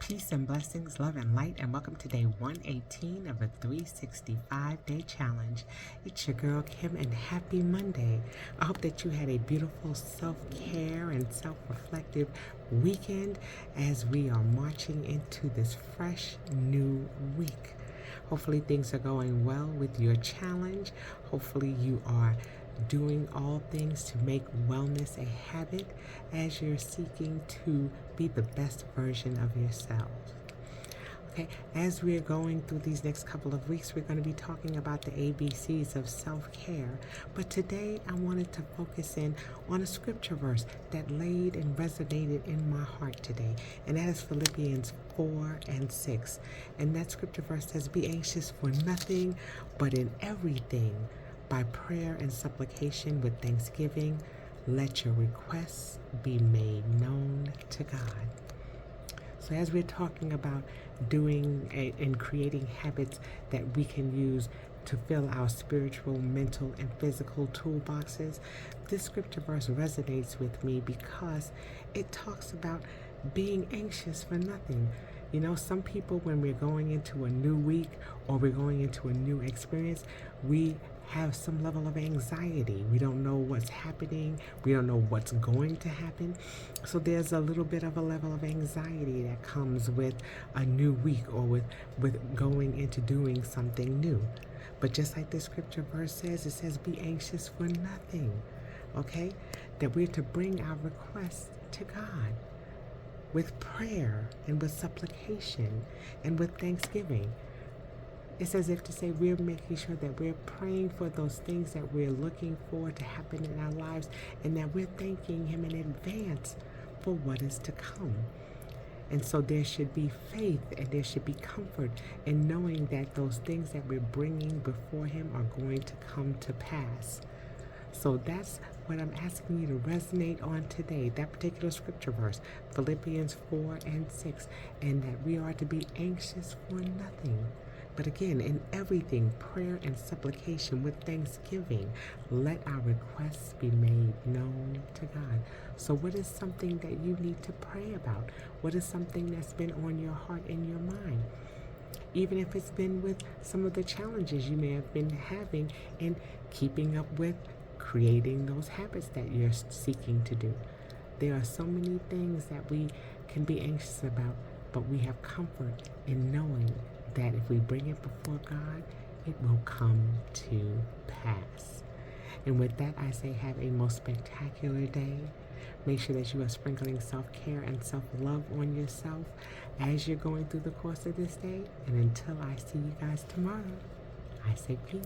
Peace and blessings, love and light, and welcome to day 118 of a 365-day challenge. It's your girl Kim, and happy Monday. I hope that you had a beautiful self-care and self-reflective weekend as we are marching into this fresh new week. Hopefully things are going well with your challenge. Hopefully you are doing all things to make wellness a habit as you're seeking to be the best version of yourself. Okay, as we're going through these next couple of weeks, we're going to be talking about the ABCs of self-care. But today I wanted to focus in on a scripture verse that laid and resonated in my heart today. And that is Philippians 4:6. And that scripture verse says, "Be anxious for nothing, but in everything, by prayer and supplication with thanksgiving, let your requests be made known to God." So as we're talking about doing and creating habits that we can use to fill our spiritual, mental, and physical toolboxes, this scripture verse resonates with me because it talks about being anxious for nothing. You know, some people, when we're going into a new week or we're going into a new experience, we have some level of anxiety. We don't know what's happening. We don't know what's going to happen. So there's a little bit of a level of anxiety that comes with a new week or with going into doing something new. But just like the scripture verse says, it says, be anxious for nothing, okay? That we're to bring our requests to God with prayer and with supplication and with thanksgiving. It's as if to say we're making sure that we're praying for those things that we're looking for to happen in our lives, and that we're thanking Him in advance for what is to come. And so there should be faith and there should be comfort in knowing that those things that we're bringing before Him are going to come to pass. So that's what I'm asking you to resonate on today, that particular scripture verse, Philippians 4:6, and that we are to be anxious for nothing. But again, in everything, prayer and supplication with thanksgiving, let our requests be made known to God. So what is something that you need to pray about? What is something that's been on your heart and your mind? Even if it's been with some of the challenges you may have been having in keeping up with creating those habits that you're seeking to do. There are so many things that we can be anxious about, but we have comfort in knowing that if we bring it before God, it will come to pass. And with that, I say have a most spectacular day. Make sure that you are sprinkling self-care and self-love on yourself as you're going through the course of this day. And until I see you guys tomorrow, I say peace.